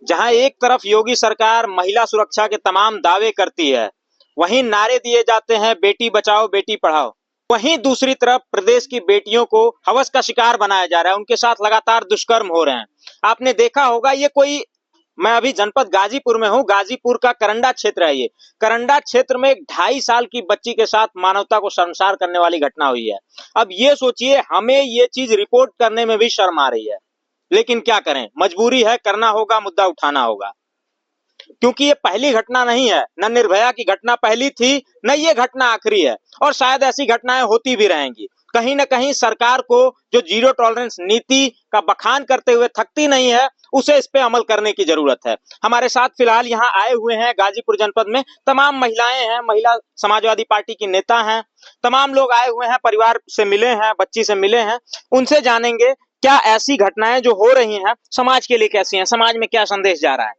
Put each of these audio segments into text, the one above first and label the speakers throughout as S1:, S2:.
S1: जहां एक तरफ योगी सरकार महिला सुरक्षा के तमाम दावे करती है, वहीं नारे दिए जाते हैं बेटी बचाओ बेटी पढ़ाओ। वहीं दूसरी तरफ प्रदेश की बेटियों को हवस का शिकार बनाया जा रहा है, उनके साथ लगातार दुष्कर्म हो रहे हैं। आपने देखा होगा ये कोई, मैं अभी जनपद गाजीपुर में हूँ, गाजीपुर का करंडा क्षेत्र है। ये करंडा क्षेत्र में एक 2.5 साल की बच्ची के साथ मानवता को शर्मसार करने वाली घटना हुई है। अब ये सोचिए, हमें ये चीज रिपोर्ट करने में भी शर्म आ रही है, लेकिन क्या करें, मजबूरी है, करना होगा, मुद्दा उठाना होगा। क्योंकि ये पहली घटना नहीं है, न निर्भया की घटना पहली थी, न ये घटना आखिरी है, और शायद ऐसी घटनाएं होती भी रहेंगी। कहीं न कहीं सरकार को जो जीरो टॉलरेंस नीति का बखान करते हुए थकती नहीं है, उसे इस पे अमल करने की जरूरत है। हमारे साथ फिलहाल यहाँ आए हुए हैं गाजीपुर जनपद में तमाम महिलाएं हैं, महिला समाजवादी पार्टी की नेता हैं, तमाम लोग आए हुए हैं, परिवार से मिले हैं, बच्ची से मिले हैं। उनसे जानेंगे क्या ऐसी घटनाएं जो हो रही हैं समाज के लिए कैसी हैं, समाज में क्या संदेश जा रहा है।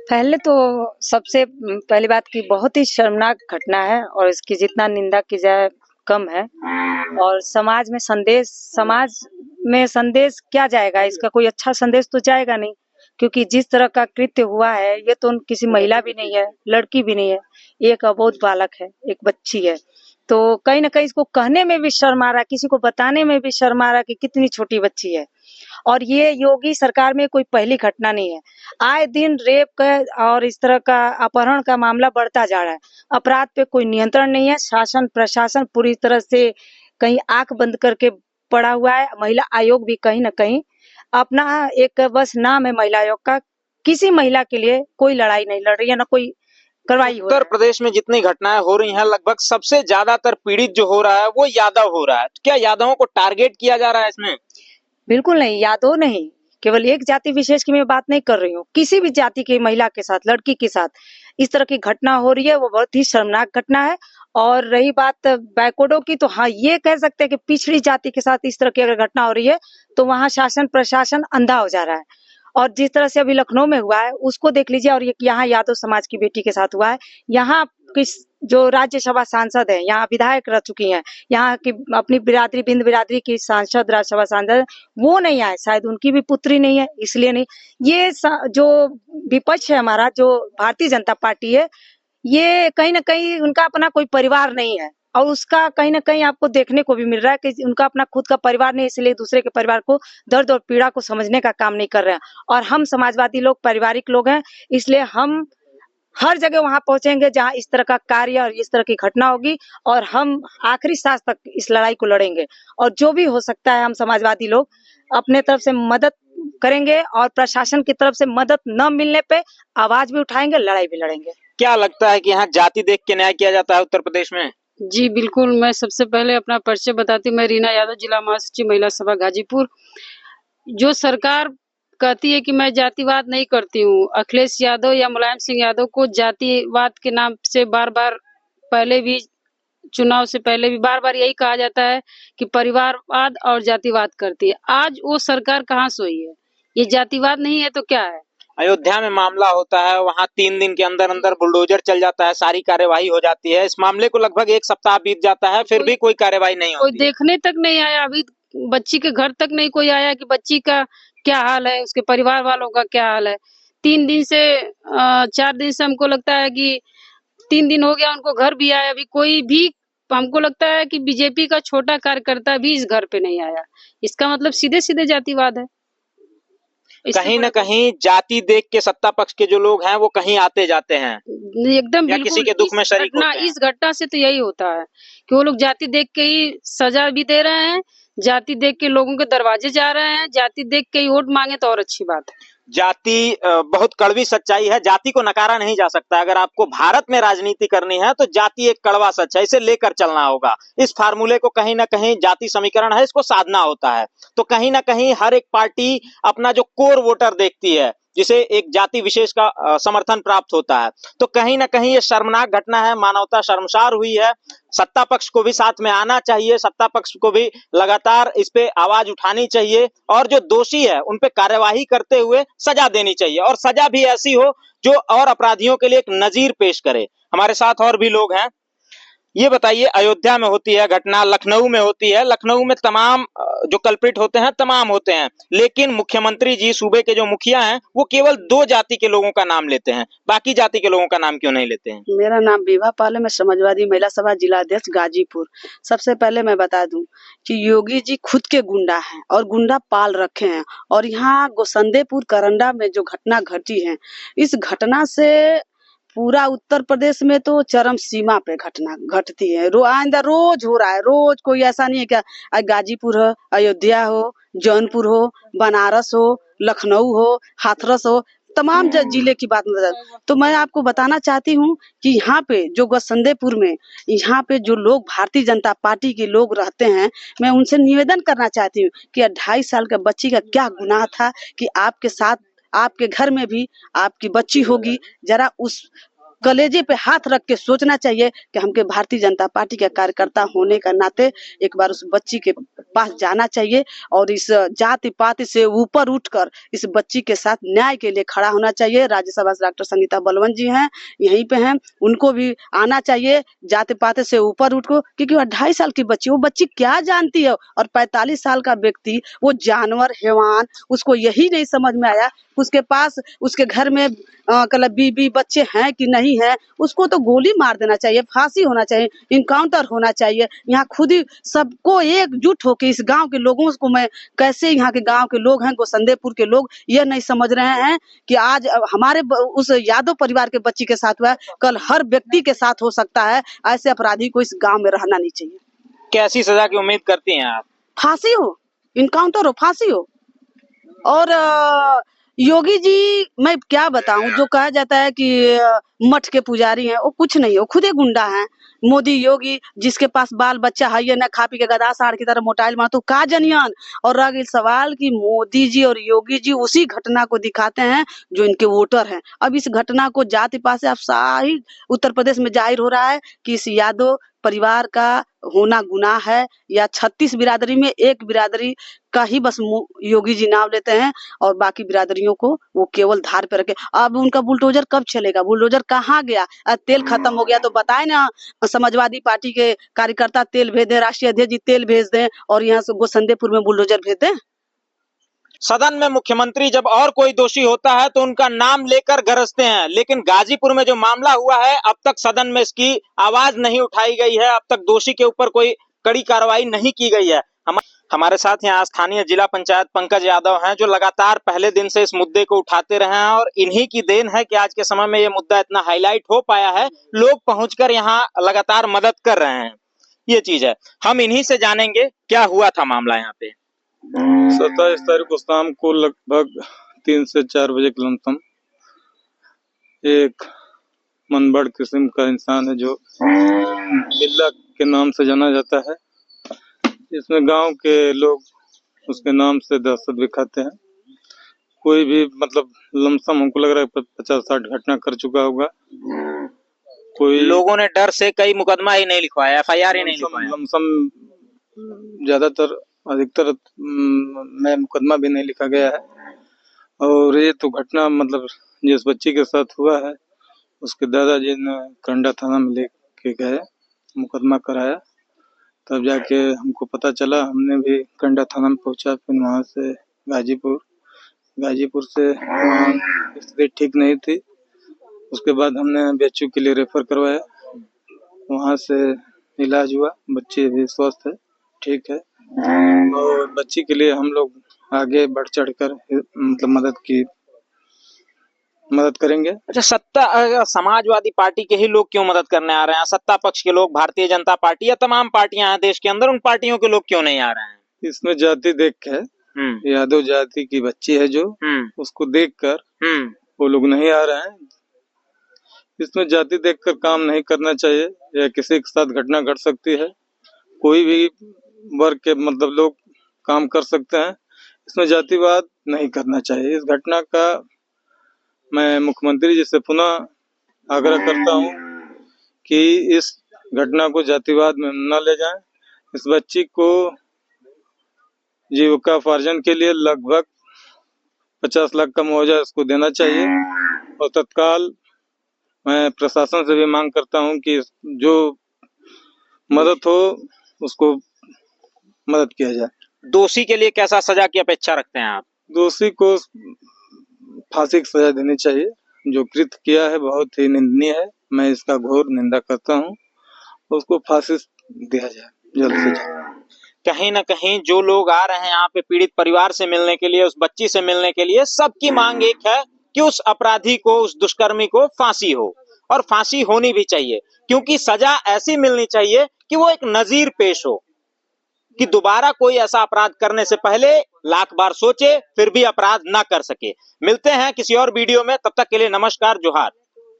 S2: पहले तो सबसे पहली बात की बहुत ही शर्मनाक घटना है और इसकी जितना निंदा की जाए कम है। और समाज में संदेश क्या जाएगा, इसका कोई अच्छा संदेश तो जाएगा नहीं, क्योंकि जिस तरह का कृत्य हुआ है ये तो किसी महिला भी नहीं है, लड़की भी नहीं है, एक अबोध बालक है, एक बच्ची है। तो कहीं ना कहीं इसको कहने में भी शर्म आ रहा है, किसी को बताने में भी शर्म आ रहा है कि कितनी छोटी बच्ची है। और ये योगी सरकार में कोई पहली घटना नहीं है। आए दिन रेप का और इस तरह का अपहरण का मामला बढ़ता जा रहा है। अपराध पे कोई नियंत्रण नहीं है। शासन प्रशासन पूरी तरह से कहीं आंख बंद करके पड़ा हुआ है। महिला आयोग भी कहीं ना कहीं अपना एक बस नाम है महिला आयोग का, किसी महिला के लिए कोई लड़ाई नहीं लड़ रही है, ना कोई कार्रवाई हो रही है।
S1: उत्तर प्रदेश में जितनी घटनाएं हो रही हैं, लगभग सबसे ज्यादातर पीड़ित जो हो रहा है वो यादव हो रहा है। क्या यादवों को टारगेट किया जा रहा है इसमें?
S2: बिल्कुल नहीं, यादव नहीं, केवल एक जाति विशेष की मैं बात नहीं कर रही हूँ। किसी भी जाति की महिला के साथ, लड़की के साथ इस तरह की घटना हो रही है, वो बहुत ही शर्मनाक घटना है। और रही बात बैकवर्डों की, तो हाँ ये कह सकते हैं कि पिछड़ी जाति के साथ इस तरह की अगर घटना हो रही है तो वहाँ शासन प्रशासन अंधा हो जा रहा है। और जिस तरह से अभी लखनऊ में हुआ है उसको देख लीजिए, और यहाँ यादव समाज की बेटी के साथ हुआ है। यहाँ किस जो राज्यसभा सांसद है, यहाँ विधायक रह चुकी हैं, यहाँ की अपनी बिरादरी बिंद बिरादरी की सांसद राज्यसभा सांसद, वो नहीं आए, शायद उनकी भी पुत्री नहीं है इसलिए नहीं। ये जो विपक्ष है हमारा, जो भारतीय जनता पार्टी है, ये कहीं ना कहीं उनका अपना कोई परिवार नहीं है, और उसका कहीं ना कहीं आपको देखने को भी मिल रहा है कि उनका अपना खुद का परिवार नहीं, इसलिए दूसरे के परिवार को दर्द और पीड़ा को समझने का काम नहीं कर रहे हैं। और हम समाजवादी लोग पारिवारिक लोग हैं, इसलिए हम हर जगह वहां पहुंचेंगे जहां इस तरह का कार्य और इस तरह की घटना होगी, और हम आखिरी सांस तक इस लड़ाई को लड़ेंगे। और जो भी हो सकता है हम समाजवादी लोग अपने तरफ से मदद करेंगे, और प्रशासन की तरफ से मदद न मिलने पे आवाज भी उठाएंगे, लड़ाई भी लड़ेंगे।
S1: क्या लगता है कि यहाँ जाति देख के न्याय किया जाता है उत्तर प्रदेश में?
S3: जी बिल्कुल, मैं सबसे पहले अपना परिचय बताती हूँ। मैं रीना यादव, जिला महासचिव महिला सभा गाजीपुर। जो सरकार कहती है कि मैं जातिवाद नहीं करती हूँ, अखिलेश यादव या मुलायम सिंह यादव को जातिवाद के नाम से बार बार, पहले भी चुनाव से पहले भी बार बार यही कहा जाता है कि परिवारवाद और जातिवाद करती है। आज वो सरकार कहाँ सोई है? ये जातिवाद नहीं है तो क्या है?
S1: अयोध्या में मामला होता है, वहां 3 दिन के अंदर अंदर बुलडोजर चल जाता है, सारी कार्यवाही हो जाती है। इस मामले को लगभग 1 सप्ताह बीत जाता है, फिर भी कोई कार्यवाही नहीं
S3: कोई
S1: होती।
S3: देखने तक नहीं आया, अभी बच्ची के घर तक नहीं कोई आया कि बच्ची का क्या हाल है, उसके परिवार वालों का क्या हाल है। 3 दिन से 4 दिन से हमको लगता है कि 3 दिन हो गया उनको घर भी आया, अभी कोई भी, हमको लगता है कि बीजेपी का छोटा कार्यकर्ता भी इस घर पे नहीं आया। इसका मतलब सीधे सीधे जातिवाद है।
S1: कहीं न कहीं जाति देख के सत्ता पक्ष के जो लोग हैं वो कहीं आते जाते हैं,
S3: एकदम
S1: या किसी के दुख में शरीक होते हैं।
S3: इस घटना से तो यही होता है कि वो लोग जाति देख के ही सजा भी दे रहे हैं, जाति देख के लोगों के दरवाजे जा रहे हैं, जाति देख के ही वोट मांगे तो और अच्छी बात है।
S1: जाति बहुत कड़वी सच्चाई है, जाति को नकारा नहीं जा सकता। अगर आपको भारत में राजनीति करनी है तो जाति एक कड़वा सच है, इसे लेकर चलना होगा। इस फार्मूले को कहीं ना कहीं, जाति समीकरण है, इसको साधना होता है। तो कहीं ना कहीं हर एक पार्टी अपना जो कोर वोटर देखती है, जिसे एक जाति विशेष का समर्थन प्राप्त होता है। तो कहीं ना कहीं ये शर्मनाक घटना है, मानवता शर्मसार हुई है। सत्ता पक्ष को भी साथ में आना चाहिए, सत्ता पक्ष को भी लगातार इस पे आवाज उठानी चाहिए, और जो दोषी है उन पे कार्यवाही करते हुए सजा देनी चाहिए, और सजा भी ऐसी हो जो और अपराधियों के लिए एक नजीर पेश करे। हमारे साथ और भी लोग हैं। ये बताइए, अयोध्या में होती है घटना, लखनऊ में होती है, लखनऊ में तमाम जो कल्प्रिट होते हैं तमाम होते हैं, लेकिन मुख्यमंत्री जी, सूबे के जो मुखिया हैं, वो केवल 2 जाति के लोगों का नाम लेते हैं, बाकी जाति के लोगों का नाम क्यों नहीं लेते हैं?
S4: मेरा नाम विभा पाल है, मैं समाजवादी महिला सभा जिला अध्यक्ष गाजीपुर। सबसे पहले मैं बता दूं कि योगी जी खुद के गुंडा हैं और गुंडा पाल रखे हैं, और यहाँ गोसंदेपुर करंडा में जो घटना घटी है, इस घटना से पूरा उत्तर प्रदेश में तो चरम सीमा पे घटना घटती है। आइंदा रोज हो रहा है, रोज। कोई ऐसा नहीं है क्या गाजीपुर हो, अयोध्या हो, जौनपुर हो, बनारस हो, लखनऊ हो, हाथरस हो, तमाम जिले की बात बता। तो मैं आपको बताना चाहती हूँ कि यहाँ पे जो गोसंदेपुर में यहाँ पे जो लोग भारतीय जनता पार्टी के लोग रहते हैं, मैं उनसे निवेदन करना चाहती हूँ कि 2.5 साल का बच्ची का क्या गुनाह था कि आपके साथ आपके घर में भी आपकी बच्ची होगी। जरा उस कलेजे पे हाथ रख के सोचना चाहिए कि हमके भारतीय जनता पार्टी के कार्यकर्ता होने का नाते एक बार उस बच्ची के पास जाना चाहिए और इस जाति पाति से ऊपर उठकर इस बच्ची के साथ न्याय के लिए खड़ा होना चाहिए। राज्यसभा से डॉक्टर संगीता बलवन जी हैं, यहीं पे हैं, उनको भी आना चाहिए जाति पाति से ऊपर उठ को, क्योंकि 2.5 साल की बच्ची, वो बच्ची क्या जानती है। और 45 साल का व्यक्ति, वो जानवर हैवान, उसको यही नहीं समझ में आया उसके पास उसके घर में बीबी बच्चे हैं कि नहीं है, उसको तो गोली मार देना चाहिए, फांसी होना चाहिए, इनकाउंटर होना चाहिए। यहाँ खुद ही सबको एकजुट होकर इस गांव के लोगों को, मैं कैसे यहाँ के गांव के लोग हैं, गोसंदेपुर के लोग ये नहीं समझ रहे हैं कि आज हमारे उस यादव परिवार के बच्ची के साथ हुआ है, कल हर व्यक्ति के साथ हो सकता है। ऐसे अपराधी को इस गाँव में रहना नहीं चाहिए।
S1: कैसी सजा की उम्मीद करती हैं आप?
S4: फांसी हो, इनकाउंटर हो, फांसी हो। और योगी जी, मैं क्या बताऊं, जो कहा जाता है कि मठ के पुजारी हैं, वो कुछ नहीं है, वो खुद ही गुंडा हैं। मोदी योगी जिसके पास बाल बच्चा है, ये ना खा पी के गधा साढ़ की तरह मोटाइल मार, तो का जनियान। और रह गई सवाल कि मोदी जी और योगी जी उसी घटना को दिखाते हैं जो इनके वोटर हैं। अब इस घटना को जाति पात से आप सारी उत्तर प्रदेश में जाहिर हो रहा है कि इस यादव परिवार का होना गुनाह है, या 36 बिरादरी में एक बिरादरी का ही बस योगी जी नाम लेते हैं और बाकी बिरादरियों को वो केवल धार पे रखे। अब उनका बुलडोजर कब चलेगा? बुलडोजर कहाँ गया? तेल खत्म हो गया तो बताए ना, समाजवादी पार्टी के कार्यकर्ता तेल भेज दें, राष्ट्रीय अध्यक्ष जी तेल भेज दें और यहाँ से गोसंदेपुर में बुलडोजर भेज दें।
S1: सदन में मुख्यमंत्री जब और कोई दोषी होता है तो उनका नाम लेकर गरजते हैं, लेकिन गाजीपुर में जो मामला हुआ है, अब तक सदन में इसकी आवाज नहीं उठाई गई है, अब तक दोषी के ऊपर कोई कड़ी कार्रवाई नहीं की गई है। हमारे साथ यहाँ स्थानीय जिला पंचायत पंकज यादव हैं, जो लगातार पहले दिन से इस मुद्दे को उठाते रहे हैं और इन्हीं की देन है कि आज के समय में ये मुद्दा इतना हाईलाइट हो पाया है, लोग पहुंचकर यहाँ लगातार मदद कर रहे हैं। ये चीज है, हम इन्हीं से जानेंगे क्या हुआ था मामला यहाँ पे।
S5: 27 तारीख को शाम को लगभग 3 से 4 बजे के लमसम एक मनबड़ किस्म का इंसान है जो बिल्ला के नाम से जाना जाता है, इसमें गांव के लोग उसके नाम से दहशत दिखाते हैं। कोई भी मतलब लमसम हमको लग रहा है 50-60 घटना कर चुका होगा। कोई
S1: लोगों ने डर से कई मुकदमा ही नहीं लिखवाया, FIR ही नहीं लिखवाया।
S5: लमसम ज्यादातर अधिकतर में मुकदमा भी नहीं लिखा गया है। और ये तो घटना मतलब जिस बच्ची के साथ हुआ है उसके दादाजी ने करंडा थाना में लेके गए, मुकदमा कराया, तब जाके हमको पता चला। हमने भी करंडा थाना में पहुंचा, फिर वहां से गाजीपुर से स्थिति ठीक नहीं थी, उसके बाद हमने BHU के लिए रेफर करवाया, वहां से इलाज हुआ, बच्ची भी स्वस्थ है, ठीक है। और बच्ची के लिए हम लोग आगे बढ़ चढ़कर मतलब मदद करेंगे।
S1: अच्छा, समाजवादी पार्टी के ही लोग क्यों मदद करने आ रहे हैं? सत्ता पक्ष के लोग, भारतीय जनता पार्टी या तमाम पार्टियां हैं देश के अंदर, उन पार्टियों के लोग क्यों नहीं आ रहे हैं?
S5: इसमें जाति देख के, यादव जाति की बच्ची है जो, उसको देखकर वो लोग नहीं आ रहे हैं। इसमें जाति देखकर काम नहीं करना चाहिए, या किसी के साथ घटना घट सकती है, कोई भी वर्ग के मतलब लोग काम कर सकते हैं, इसमें जातिवाद नहीं करना चाहिए। इस घटना का मैं मुख्यमंत्री जी से पुनः आग्रह करता हूं कि इस घटना को जातिवाद में न ले जाएं। इस बच्ची को जीविकोपार्जन के लिए लगभग 50 लाख का मुआवजा इसको देना चाहिए। और तत्काल मैं प्रशासन से भी मांग करता हूं कि जो मदद हो उसको मदद किया जाए।
S1: दोषी के लिए कैसा सजा की अपेक्षा रखते हैं आप?
S5: दोषी को फांसी की सजा देनी चाहिए। जो कृत्य किया है बहुत ही निंदनीय है, मैं इसका घोर निंदा करता हूँ। उसको फांसी दिया जाए जल्द से जल्द।
S1: कहीं ना कहीं जो लोग आ रहे हैं यहाँ पे पीड़ित परिवार से मिलने के लिए, उस बच्ची से मिलने के लिए, सबकी मांग एक है कि उस अपराधी को, उस दुष्कर्मी को फांसी हो, और फांसी होनी भी चाहिए, क्योंकि सजा ऐसी मिलनी चाहिए कि वो एक नजीर पेश हो कि दोबारा कोई ऐसा अपराध करने से पहले लाख बार सोचे फिर भी अपराध ना कर सके। मिलते हैं किसी और वीडियो में, तब तक के लिए नमस्कार, जोहार।